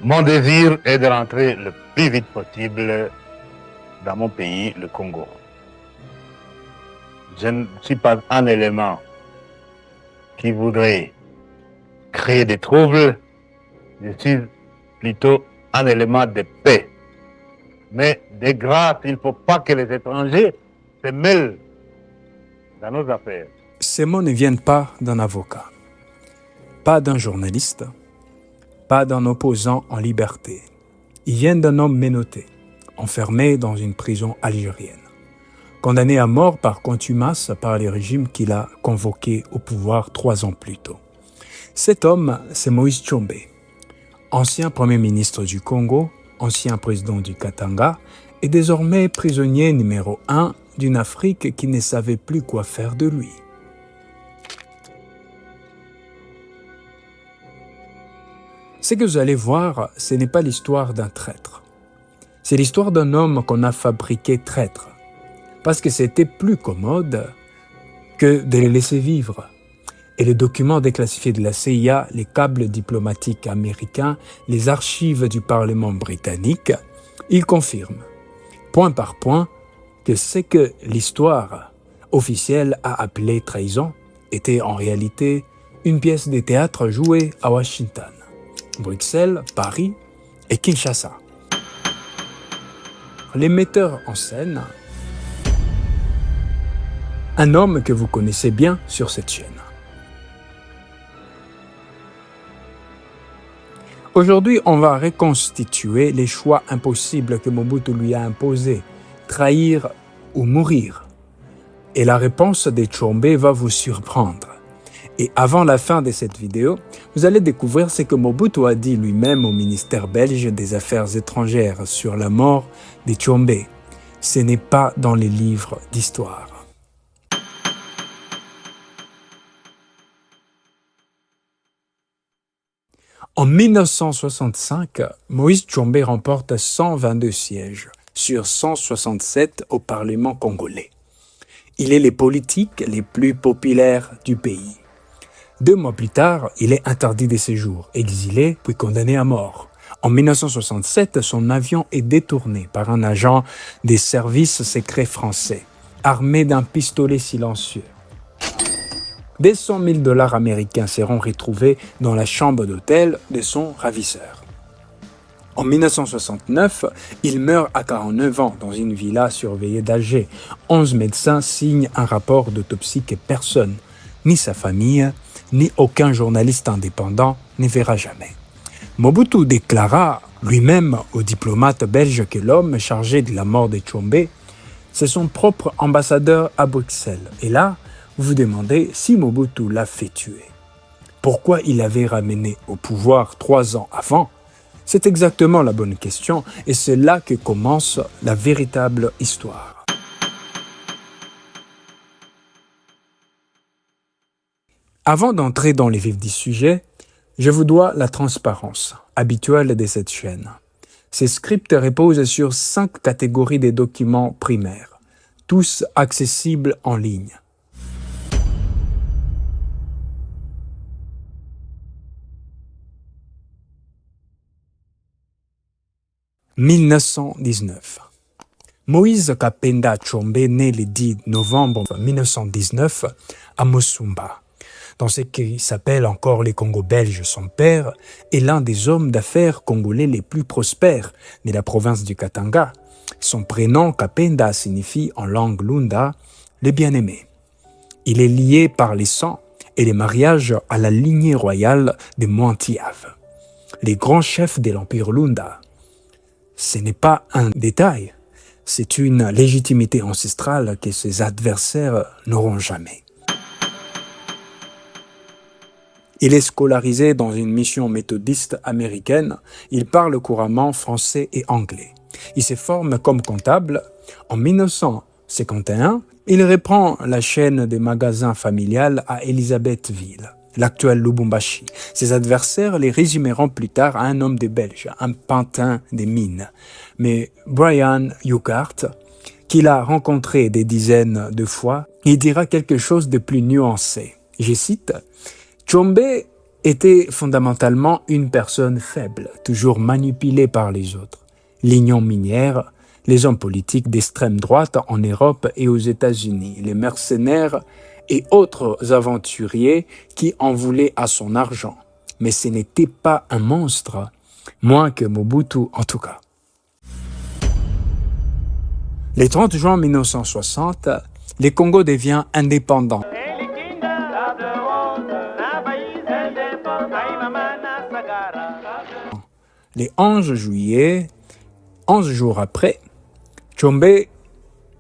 Mon désir est de rentrer le plus vite possible dans mon pays, le Congo. Je ne suis pas un élément qui voudrait créer des troubles, je suis plutôt un élément de paix. Mais de grâce, il ne faut pas que les étrangers se mêlent dans nos affaires. Ces mots ne viennent pas d'un avocat, pas d'un journaliste, pas d'un opposant en liberté. Ils viennent d'un homme menotté, enfermé dans une prison algérienne, condamné à mort par contumace par les régimes qu'il a convoqués au pouvoir 3 ans plus tôt. Cet homme, c'est Moïse Tshombe, ancien Premier ministre du Congo, ancien président du Katanga et désormais prisonnier numéro 1 d'une Afrique qui ne savait plus quoi faire de lui. Ce que vous allez voir, ce n'est pas l'histoire d'un traître. C'est l'histoire d'un homme qu'on a fabriqué traître, parce que c'était plus commode que de les laisser vivre. Et les documents déclassifiés de la CIA, les câbles diplomatiques américains, les archives du Parlement britannique, ils confirment, point par point, que ce que l'histoire officielle a appelé trahison était en réalité une pièce de théâtre jouée à Washington, Bruxelles, Paris et Kinshasa. Les metteurs en scène, un homme que vous connaissez bien sur cette chaîne. Aujourd'hui, on va reconstituer les choix impossibles que Mobutu lui a imposés, trahir ou mourir. Et la réponse de Tshombe va vous surprendre. Et avant la fin de cette vidéo, vous allez découvrir ce que Mobutu a dit lui-même au ministère belge des Affaires étrangères sur la mort de Tshombe. Ce n'est pas dans les livres d'histoire. En 1965, Moïse Tshombe remporte 122 sièges sur 167 au Parlement congolais. Il est le politique le plus populaire du pays. 2 mois plus tard, il est interdit de séjour, exilé puis condamné à mort. En 1967, son avion est détourné par un agent des services secrets français, armé d'un pistolet silencieux. Des 100 000 $ américains seront retrouvés dans la chambre d'hôtel de son ravisseur. En 1969, il meurt à 49 ans dans une villa surveillée d'Alger. 11 médecins signent un rapport d'autopsie que personne, ni sa famille, ni aucun journaliste indépendant ne verra jamais. Mobutu déclara lui-même au diplomate belge que l'homme chargé de la mort de Tshombe, c'est son propre ambassadeur à Bruxelles. Et là, vous vous demandez si Mobutu l'a fait tuer. Pourquoi il l'avait ramené au pouvoir 3 ans avant? C'est exactement la bonne question et c'est là que commence la véritable histoire. Avant d'entrer dans les vifs du sujet, je vous dois la transparence habituelle de cette chaîne. Ces scripts reposent sur 5 catégories de documents primaires, tous accessibles en ligne. « 1919. Moïse Kapenda Tshombe naît le 10 novembre 1919 à Mosumba, dans ce qui s'appelle encore les Congo belges. Son père est l'un des hommes d'affaires congolais les plus prospères de la province du Katanga. Son prénom Kapenda signifie en langue lunda « le bien-aimé ». Il est lié par les sangs et les mariages à la lignée royale des Mointiave, les grands chefs de l'empire lunda. Ce n'est pas un détail, c'est une légitimité ancestrale que ses adversaires n'auront jamais. Il est scolarisé dans une mission méthodiste américaine, il parle couramment français et anglais. Il se forme comme comptable. En 1951, il reprend la chaîne des magasins familiales à Elisabethville, l'actuel Lubumbashi. Ses adversaires les résumeront plus tard à un homme des Belges, un pantin des mines. Mais Brian Yukart, qu'il a rencontré des dizaines de fois, il dira quelque chose de plus nuancé. Je cite, « Tshombe était fondamentalement une personne faible, toujours manipulée par les autres. L'union minière, les hommes politiques d'extrême droite en Europe et aux États-Unis, les mercenaires et autres aventuriers qui en voulaient à son argent. Mais ce n'était pas un monstre, moins que Mobutu en tout cas. » Le 30 juin 1960, le Congo devient indépendant. Le 11 juillet, 11 jours après, Tshombe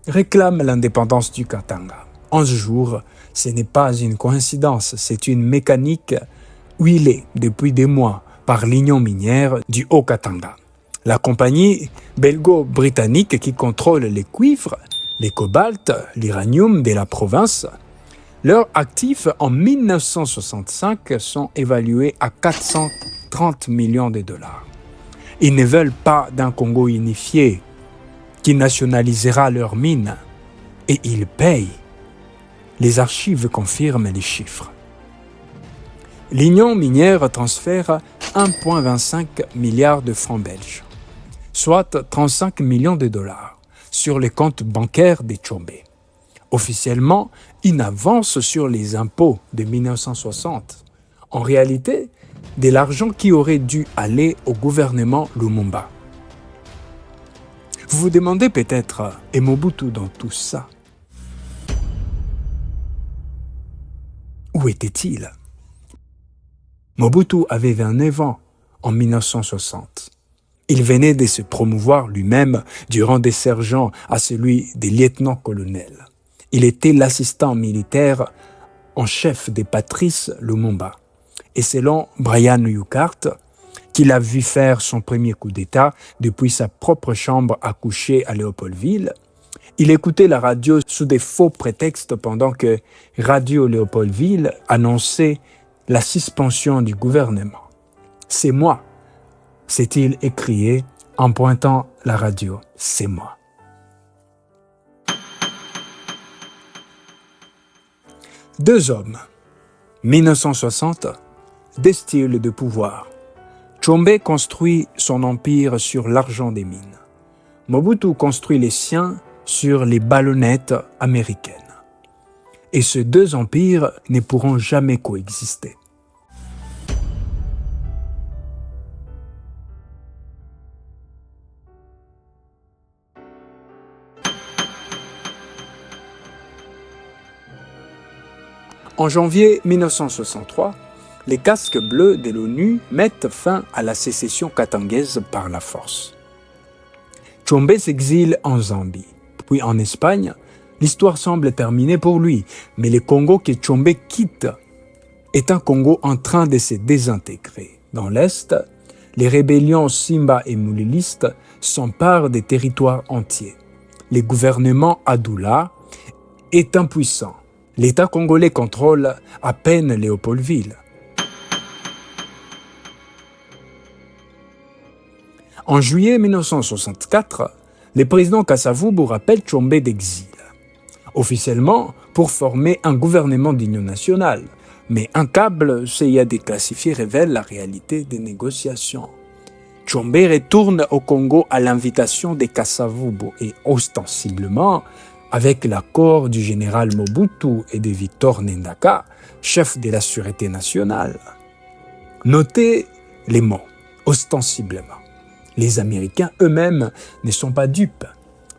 réclame l'indépendance du Katanga. 11 jours, ce n'est pas une coïncidence, c'est une mécanique huilée depuis des mois par l'union minière du Haut-Katanga. La compagnie belgo-britannique qui contrôle les cuivres, les cobaltes, l'uranium de la province, leurs actifs en 1965 sont évalués à 430 millions de dollars. Ils ne veulent pas d'un Congo unifié qui nationalisera leurs mines et ils payent. Les archives confirment les chiffres. L'union minière transfère 1,25 milliard de francs belges, soit 35 millions de dollars, sur les comptes bancaires des Tshombe. Officiellement, une avance sur les impôts de 1960. En réalité, de l'argent qui aurait dû aller au gouvernement Lumumba. Vous vous demandez peut-être, et Mobutu dans tout ça? Où était-il? Mobutu avait 29 ans en 1960. Il venait de se promouvoir lui-même du rang de sergent à celui de lieutenant-colonel. Il était l'assistant militaire en chef de Patrice Lumumba. Et selon Brian Yukart, qu'il a vu faire son premier coup d'État depuis sa propre chambre à coucher à Léopoldville, il écoutait la radio sous des faux prétextes pendant que Radio Léopoldville annonçait la suspension du gouvernement. « C'est moi », s'est-il écrié en pointant la radio. « C'est moi ». Deux hommes, 1960, deux styles de pouvoir. Tshombe construit son empire sur l'argent des mines. Mobutu construit les siens sur les ballonnettes américaines. Et ces deux empires ne pourront jamais coexister. En janvier 1963, les casques bleus de l'ONU mettent fin à la sécession katangaise par la force. Tshombe s'exile en Zambie, puis en Espagne. L'histoire semble terminée pour lui, mais le Congo que Tshombe quitte est un Congo en train de se désintégrer. Dans l'Est, les rébellions Simba et Moulilistes s'emparent des territoires entiers. Le gouvernement Adoula est impuissant. L'État congolais contrôle à peine Léopoldville. En juillet 1964, le président Kasavubu rappelle Tshombe d'exil. Officiellement, pour former un gouvernement d'union nationale, mais un câble CIA déclassifié révèle la réalité des négociations. Tshombe retourne au Congo à l'invitation de Kasavubu et ostensiblement avec l'accord du général Mobutu et de Victor Ndaka, chef de la Sûreté nationale. Notez les mots, ostensiblement. Les Américains eux-mêmes ne sont pas dupes.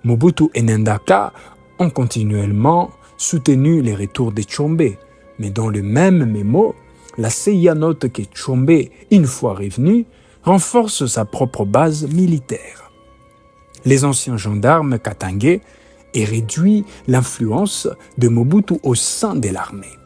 Mobutu et Ndaka ont continuellement soutenu les retours de Tshombe, mais dans le même mémo, la CIA note que Tshombe, une fois revenu, renforce sa propre base militaire. Les anciens gendarmes katangais et réduit l'influence de Mobutu au sein de l'armée.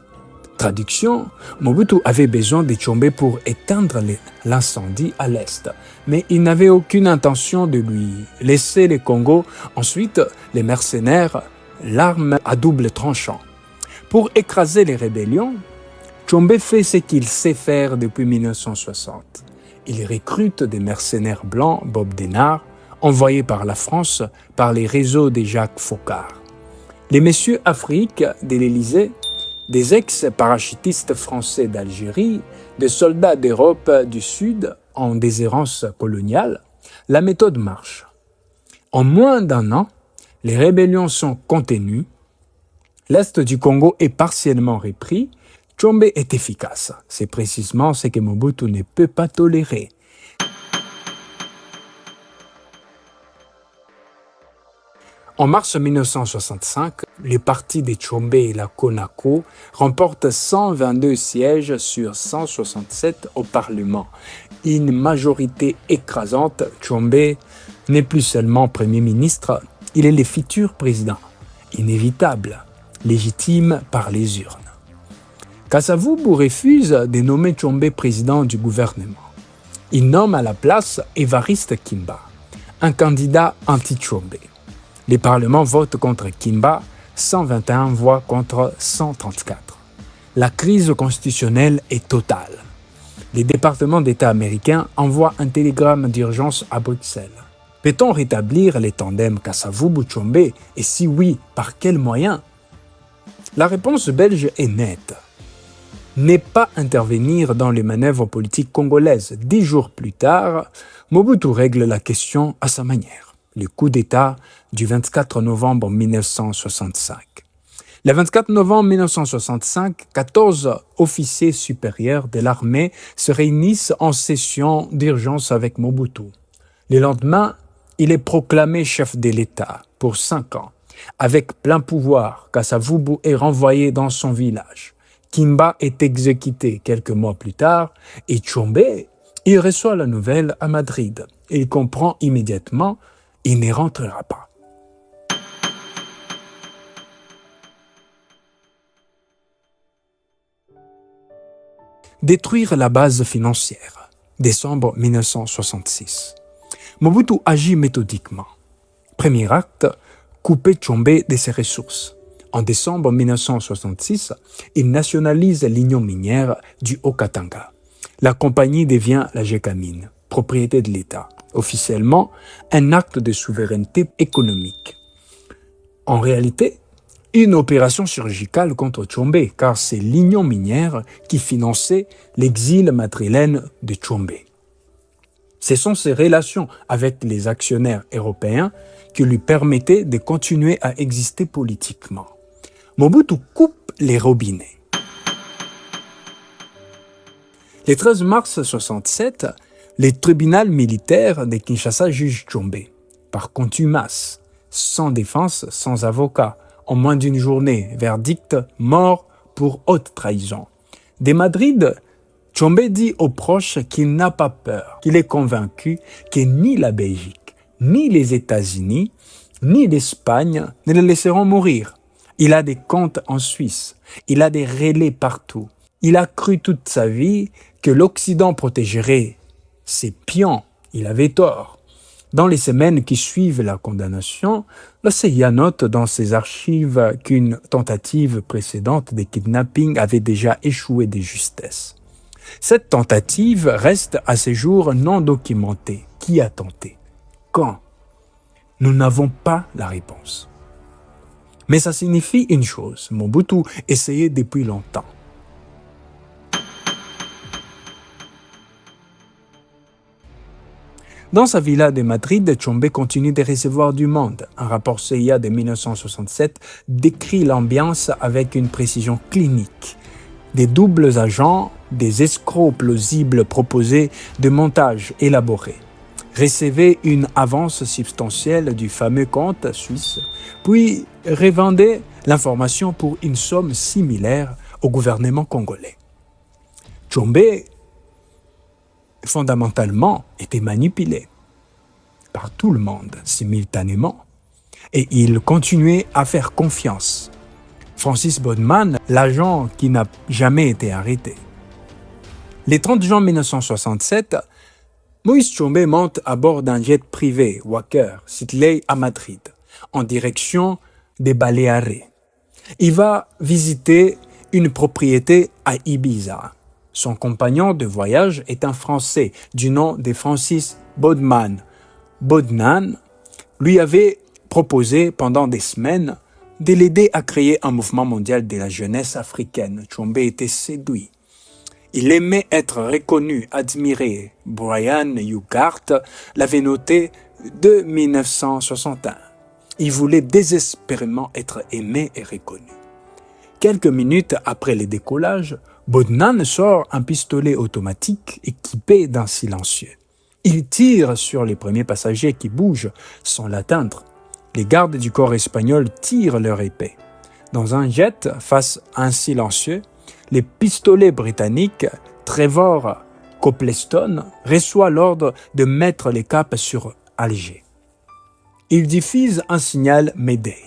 Traduction, Mobutu avait besoin de Tshombe pour éteindre l'incendie à l'est, mais il n'avait aucune intention de lui laisser le Congo. Ensuite, les mercenaires, l'arme à double tranchant. Pour écraser les rébellions, Tshombe fait ce qu'il sait faire depuis 1960. Il recrute des mercenaires blancs, Bob Denard, envoyés par la France par les réseaux des Jacques Foccart. Les messieurs Afrique de l'Élysée, des ex-parachutistes français d'Algérie, des soldats d'Europe du Sud en déshérence coloniale, la méthode marche. En moins d'un an, les rébellions sont contenues, l'Est du Congo est partiellement repris, Tshombe est efficace. C'est précisément ce que Mobutu ne peut pas tolérer. En mars 1965, le parti de Tshombe et la CONACO remportent 122 sièges sur 167 au Parlement. Une majorité écrasante, Tshombe n'est plus seulement Premier ministre, il est le futur président, inévitable, légitime par les urnes. Kasavubu refuse de nommer Tshombe président du gouvernement. Il nomme à la place Évariste Kimba, un candidat anti-Tshombe. Les parlements votent contre Kimba, 121 voix contre 134. La crise constitutionnelle est totale. Les départements d'État américains envoient un télégramme d'urgence à Bruxelles. Peut-on rétablir les tandems Kasavubu-Tshombe et si oui, par quels moyens? La réponse belge est nette. Ne pas intervenir dans les manœuvres politiques congolaises. 10 jours plus tard, Mobutu règle la question à sa manière. Le coup d'État du 24 novembre 1965. Le 24 novembre 1965, 14 officiers supérieurs de l'armée se réunissent en session d'urgence avec Mobutu. Le lendemain, il est proclamé chef de l'État pour 5 ans. Avec plein pouvoir, Kasavubu est renvoyé dans son village. Kimba est exécuté quelques mois plus tard et Tshombe, il reçoit la nouvelle à Madrid. Il comprend immédiatement, il ne rentrera pas. Détruire la base financière. Décembre 1966. Mobutu agit méthodiquement. Premier acte, couper Tshombe de ses ressources. En décembre 1966, il nationalise l'union minière du Haut-Katanga. La compagnie devient la Gécamine, propriété de l'État. Officiellement, un acte de souveraineté économique. En réalité, une opération chirurgicale contre Tshombe, car c'est l'union minière qui finançait l'exil madrilène de Tshombe. Ce sont ses relations avec les actionnaires européens qui lui permettaient de continuer à exister politiquement. Mobutu coupe les robinets. Le 13 mars 1967, le tribunal militaire de Kinshasa juge Tshombe, par contumace, sans défense, sans avocat, en moins d'une journée, verdict mort pour haute trahison. De Madrid, Tshombe dit aux proches qu'il n'a pas peur, qu'il est convaincu que ni la Belgique, ni les États-Unis, ni l'Espagne ne le laisseront mourir. Il a des comptes en Suisse, il a des relais partout. Il a cru toute sa vie que l'Occident protégerait ses pions. Il avait tort. Dans les semaines qui suivent la condamnation, la CIA note dans ses archives qu'une tentative précédente de kidnapping avait déjà échoué de justesse. Cette tentative reste à ce jour non documentée. Qui a tenté? Quand? Nous n'avons pas la réponse. Mais ça signifie une chose, Mobutu essayait depuis longtemps. Dans sa villa de Madrid, Tshombe continue de recevoir du monde. Un rapport CIA de 1967 décrit l'ambiance avec une précision clinique. Des doubles agents, des escrocs plausibles proposés, de montages élaborés. Recevez une avance substantielle du fameux compte suisse, puis revendez l'information pour une somme similaire au gouvernement congolais. Tshombe, fondamentalement, était manipulé par tout le monde simultanément et il continuait à faire confiance. Francis Bodman, l'agent qui n'a jamais été arrêté. Le 30 juin 1967, Moïse Tshombe monte à bord d'un jet privé, Wacker, Sidley à Madrid, en direction des Baléares. Il va visiter une propriété à Ibiza. Son compagnon de voyage est un Français du nom de Francis Bodman. Bodnan lui avait proposé pendant des semaines de l'aider à créer un mouvement mondial de la jeunesse africaine. Tshombe était séduit. Il aimait être reconnu, admiré. Brian Ugart l'avait noté de 1961. Il voulait désespérément être aimé et reconnu. Quelques minutes après le décollage, Bodnan sort un pistolet automatique équipé d'un silencieux. Il tire sur les premiers passagers qui bougent sans l'atteindre. Les gardes du corps espagnol tirent leur épée. Dans un jet face à un silencieux, les pistolets britanniques Trevor Copleston reçoit l'ordre de mettre les capes sur Alger. Il diffuse un signal Mayday.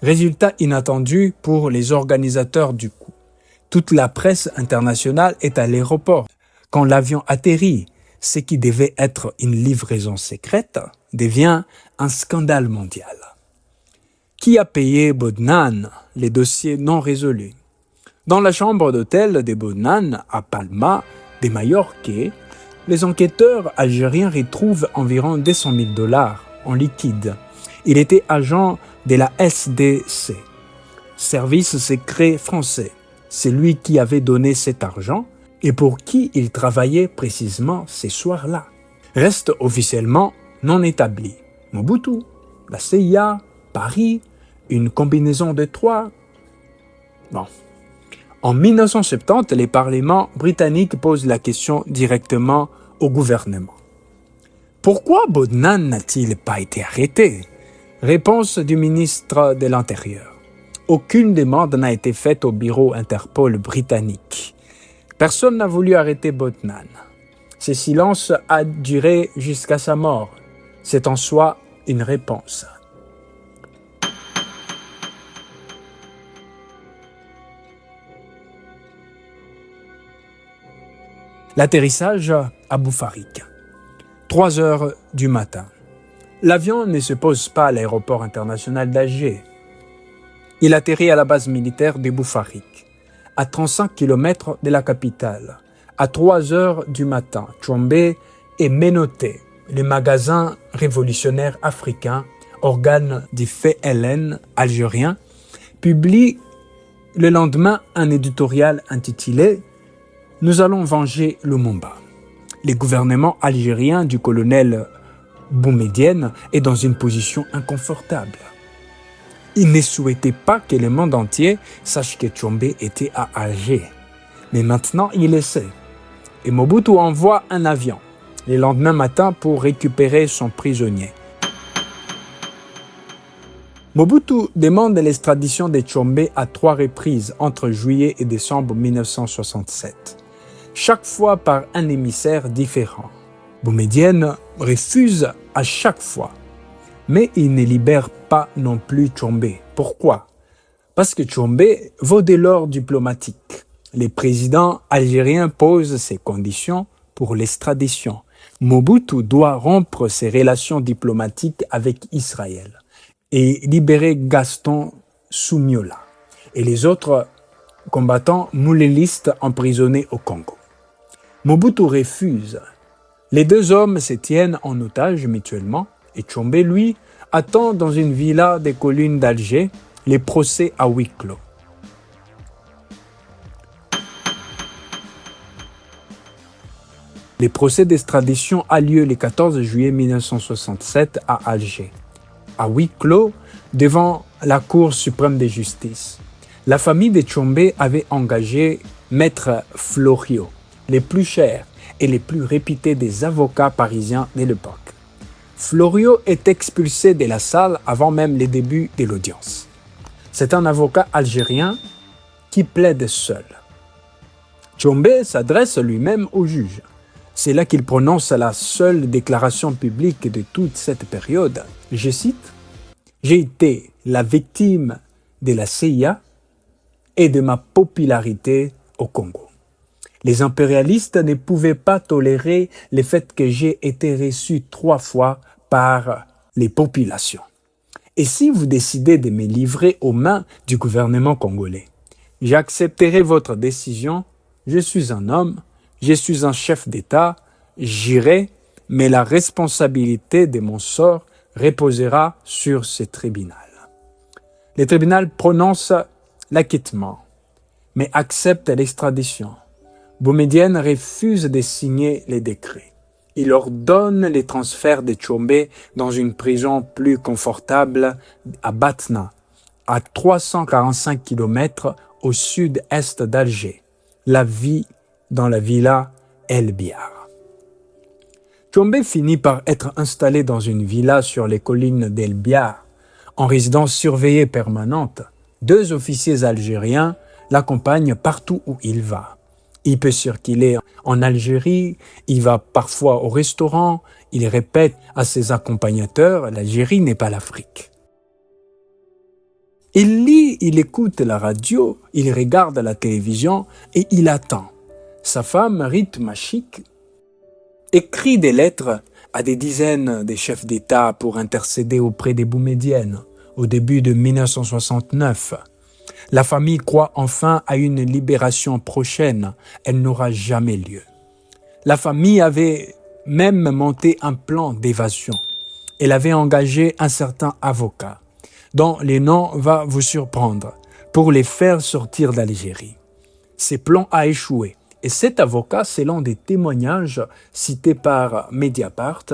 Résultat inattendu pour les organisateurs du coup. Toute la presse internationale est à l'aéroport. Quand l'avion atterrit, ce qui devait être une livraison secrète devient un scandale mondial. Qui a payé Bodnan? Les dossiers non résolus. Dans la chambre d'hôtel de Bodnan, à Palma de Majorque, les enquêteurs algériens retrouvent environ 200 000 $ en liquide. Il était agent de la SDC, service secret français. C'est lui qui avait donné cet argent et pour qui il travaillait précisément ces soirs-là. Reste officiellement non établi. Mobutu, la CIA, Paris, une combinaison de trois. Bon. En 1970, les parlements britanniques posent la question directement au gouvernement. Pourquoi Bodnan n'a-t-il pas été arrêté? Réponse du ministre de l'Intérieur. Aucune demande n'a été faite au bureau Interpol britannique. Personne n'a voulu arrêter Bodnan. Ce silence a duré jusqu'à sa mort. C'est en soi une réponse. L'atterrissage à Boufarik. 3 heures du matin. L'avion ne se pose pas à l'aéroport international d'Alger. Il atterrit à la base militaire de Boufarik, à 35 km de la capitale. À 3 heures du matin, Tshombe est menotté. Les magasins révolutionnaires africains, organes du FLN algérien, publient le lendemain un éditorial intitulé « Nous allons venger Lumumba ». Le gouvernement algérien du colonel Boumedienne est dans une position inconfortable. Il ne souhaitait pas que le monde entier sache que Tshombe était à Alger. Mais maintenant, il le sait. Et Mobutu envoie un avion le lendemain matin pour récupérer son prisonnier. Mobutu demande l'extradition de Tshombe à 3 reprises entre juillet et décembre 1967, chaque fois par un émissaire différent. Boumedienne refuse à chaque fois, mais il ne libère pas non plus Tshombe. Pourquoi? Parce que Tshombe vaut de l'or diplomatique. Le président algérien pose ses conditions pour l'extradition. Mobutu doit rompre ses relations diplomatiques avec Israël et libérer Gaston Soumiola et les autres combattants moulélistes emprisonnés au Congo. Mobutu refuse. Les 2 hommes se tiennent en otage mutuellement et Tshombe, lui, attend dans une villa des collines d'Alger les procès à huis clos. Le procès d'extradition a lieu le 14 juillet 1967 à Alger, à huis clos devant la Cour suprême de justice. La famille de Tshombe avait engagé Maître Florio, les plus chers et les plus réputés des avocats parisiens de l'époque. Florio est expulsé de la salle avant même le début de l'audience. C'est un avocat algérien qui plaide seul. Tshombe s'adresse lui-même au juge. C'est là qu'il prononce la seule déclaration publique de toute cette période. Je cite, « J'ai été la victime de la CIA et de ma popularité au Congo. Les impérialistes ne pouvaient pas tolérer le fait que j'ai été reçu 3 fois par les populations. Et si vous décidez de me livrer aux mains du gouvernement congolais, j'accepterai votre décision. Je suis un homme, je suis un chef d'État, j'irai, mais la responsabilité de mon sort reposera sur ce tribunal. Le tribunal prononce l'acquittement, mais accepte l'extradition. Boumedienne refuse de signer les décrets. Il ordonne les transferts de Tchombe dans une prison plus confortable à Batna, à 345 km au sud-est d'Alger, la vie dans la villa El Biar. Tchombe finit par être installé dans une villa sur les collines d'El Biar, en résidence surveillée permanente. 2 officiers algériens l'accompagnent partout où il va. Il peut circuler en Algérie, il va parfois au restaurant, il répète à ses accompagnateurs « l'Algérie n'est pas l'Afrique ». Il lit, il écoute la radio, il regarde la télévision et il attend. Sa femme, Rite Machik, écrit des lettres à des dizaines de chefs d'État pour intercéder auprès des Boumediennes au début de 1969. La famille croit enfin à une libération prochaine. Elle n'aura jamais lieu. La famille avait même monté un plan d'évasion. Elle avait engagé un certain avocat, dont le nom va vous surprendre, pour les faire sortir d'Algérie. Ce plan a échoué. Et cet avocat, selon des témoignages cités par Mediapart,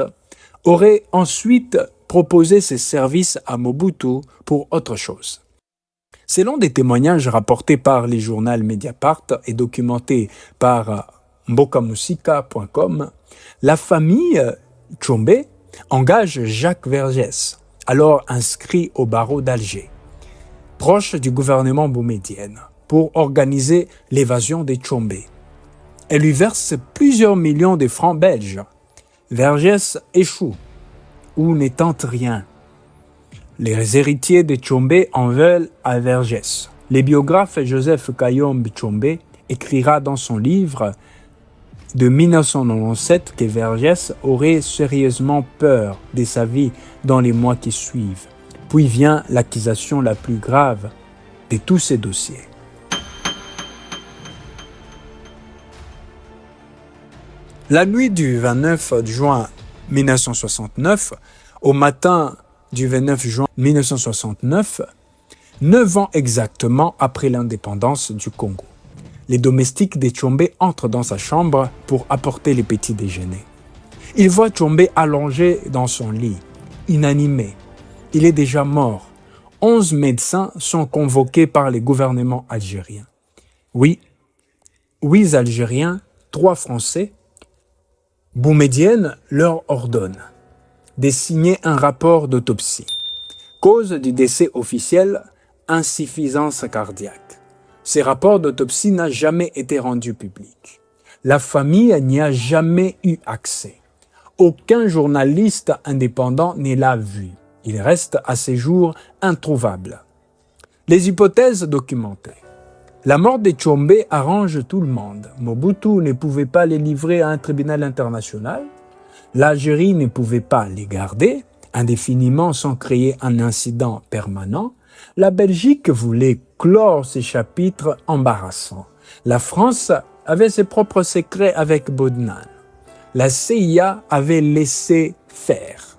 aurait ensuite proposé ses services à Mobutu pour autre chose. Selon des témoignages rapportés par les journaux Mediapart et documentés par mbokamusika.com, la famille Tchombe engage Jacques Vergès, alors inscrit au barreau d'Alger, proche du gouvernement boumedienne, pour organiser l'évasion des Tchombe. Elle lui verse plusieurs millions de francs belges. Vergès échoue, ou ne tente rien. Les héritiers de Tchombe en veulent à Vergès. Le biographe Joseph Kayombe Tchombe écrira dans son livre de 1997 que Vergès aurait sérieusement peur de sa vie dans les mois qui suivent. Puis vient l'accusation la plus grave de tous ces dossiers. La nuit du 29 juin 1969 au matin du 29 juin 1969, 9 ans exactement après l'indépendance du Congo, les domestiques de Tchombe entrent dans sa chambre pour apporter les petits déjeuners. Ils voient Tchombe allongé dans son lit, inanimé. Il est déjà mort. 11 médecins sont convoqués par les gouvernements algériens. Oui, 8 Algériens, 3 Français. Boumedienne leur ordonne de signer un rapport d'autopsie. Cause du décès officiel, insuffisance cardiaque. Ce rapport d'autopsie n'a jamais été rendu public. La famille n'y a jamais eu accès. Aucun journaliste indépendant ne l'a vu. Il reste à ce jour introuvable. Les hypothèses documentées. La mort de Tchombe arrange tout le monde. Mobutu ne pouvait pas les livrer à un tribunal international. L'Algérie ne pouvait pas les garder indéfiniment sans créer un incident permanent. La Belgique voulait clore ces chapitres embarrassants. La France avait ses propres secrets avec Bodnan. La CIA avait laissé faire.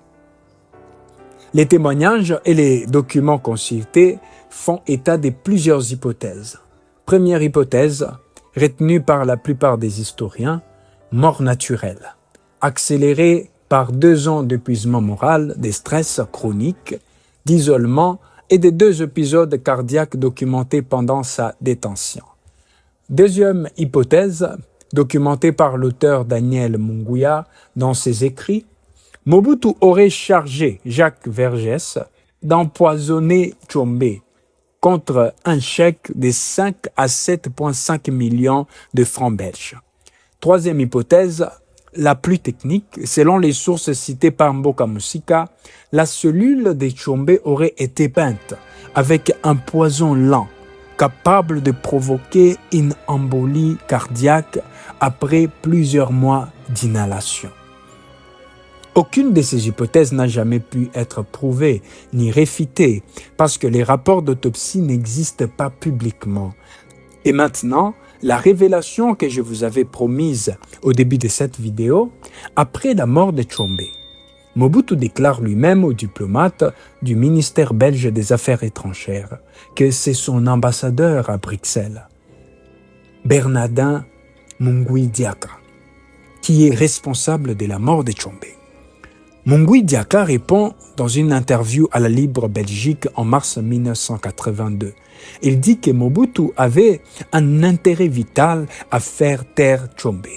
Les témoignages et les documents consultés font état de plusieurs hypothèses. Première hypothèse, retenue par la plupart des historiens, mort naturelle, accélérée par 2 ans d'épuisement moral, de stress chronique, d'isolement et de 2 épisodes cardiaques documentés pendant sa détention. Deuxième hypothèse, documentée par l'auteur Daniel Munguia dans ses écrits, Mobutu aurait chargé Jacques Vergès d'empoisonner Tchombe contre un chèque de 5 à 7,5 millions de francs belges. Troisième hypothèse, la plus technique, selon les sources citées par Mbokamusika, la cellule de Tchombe aurait été peinte avec un poison lent, capable de provoquer une embolie cardiaque après plusieurs mois d'inhalation. Aucune de ces hypothèses n'a jamais pu être prouvée ni réfutée parce que les rapports d'autopsie n'existent pas publiquement. Et maintenant, la révélation que je vous avais promise au début de cette vidéo, après la mort de Tshombe, Mobutu déclare lui-même au diplomate du ministère belge des Affaires étrangères que c'est son ambassadeur à Bruxelles, Bernardin Mungui Diaka, qui est responsable de la mort de Tshombe. Mungui Diaka répond dans une interview à la Libre Belgique en mars 1982. Il dit que Mobutu avait un intérêt vital à faire taire Tshombe.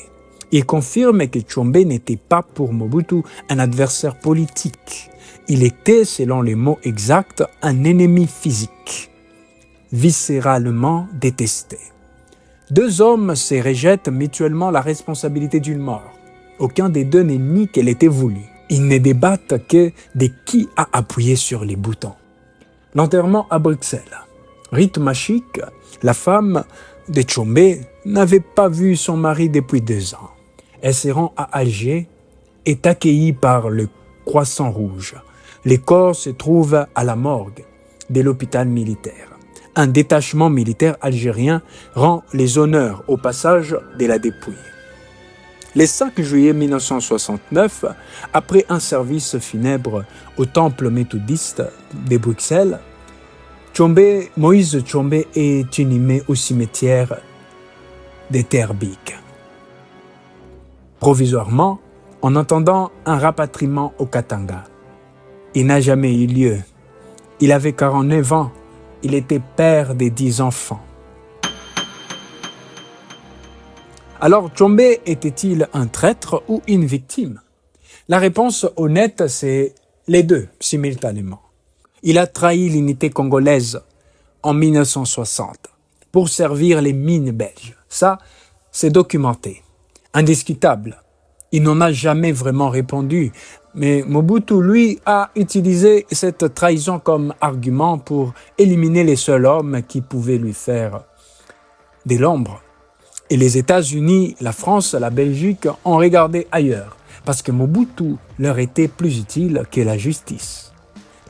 Il confirme que Tshombe n'était pas pour Mobutu un adversaire politique. Il était, selon les mots exacts, un ennemi physique, viscéralement détesté. Deux hommes se rejettent mutuellement la responsabilité d'une mort. Aucun des deux n'est ni qu'elle était voulue. Ils ne débattent que de qui a appuyé sur les boutons. L'enterrement à Bruxelles. Rite Machique, la femme de Tshombe, n'avait pas vu son mari depuis 2 ans. Elle se rend à Alger, est accueillie par le Croissant Rouge. Les corps se trouvent à la morgue de l'hôpital militaire. Un détachement militaire algérien rend les honneurs au passage de la dépouille. Le 5 juillet 1969, après un service funèbre au temple méthodiste de Bruxelles, Moïse Tshombe est inhumé au cimetière de Terbeek. Provisoirement, en attendant un rapatriement au Katanga. Il n'a jamais eu lieu. Il avait 49 ans. Il était père de 10 enfants. Alors, Tshombe était-il un traître ou une victime? La réponse honnête, c'est les deux, simultanément. Il a trahi l'unité congolaise en 1960 pour servir les mines belges. Ça, c'est documenté, indiscutable. Il n'en a jamais vraiment répondu, mais Mobutu, lui, a utilisé cette trahison comme argument pour éliminer les seuls hommes qui pouvaient lui faire de l'ombre. Et les États-Unis, la France, la Belgique ont regardé ailleurs, parce que Mobutu leur était plus utile que la justice.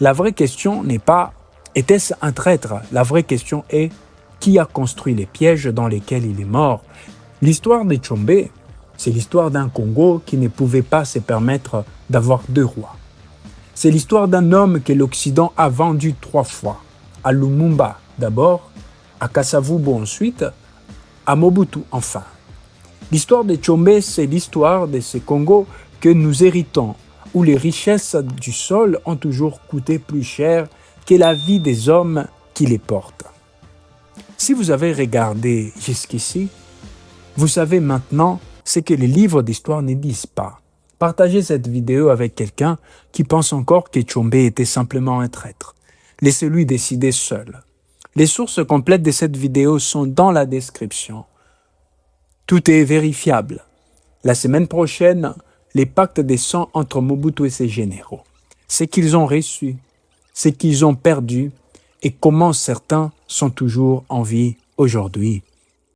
La vraie question n'est pas « était-ce un traître ?» La vraie question est « qui a construit les pièges dans lesquels il est mort ?» L'histoire de Tshombe, c'est l'histoire d'un Congo qui ne pouvait pas se permettre d'avoir 2 rois. C'est l'histoire d'un homme que l'Occident a vendu 3 fois. À Lumumba d'abord, à Kasavubu ensuite, à Mobutu enfin. L'histoire de Tshombe, c'est l'histoire de ce Congo que nous héritons, où les richesses du sol ont toujours coûté plus cher que la vie des hommes qui les portent. Si vous avez regardé jusqu'ici, vous savez maintenant ce que les livres d'histoire ne disent pas. Partagez cette vidéo avec quelqu'un qui pense encore que Tshombe était simplement un traître. Laissez-lui décider seul. Les sources complètes de cette vidéo sont dans la description. Tout est vérifiable. La semaine prochaine, les pactes des sangs entre Mobutu et ses généraux. Ce qu'ils ont reçu, ce qu'ils ont perdu et comment certains sont toujours en vie aujourd'hui.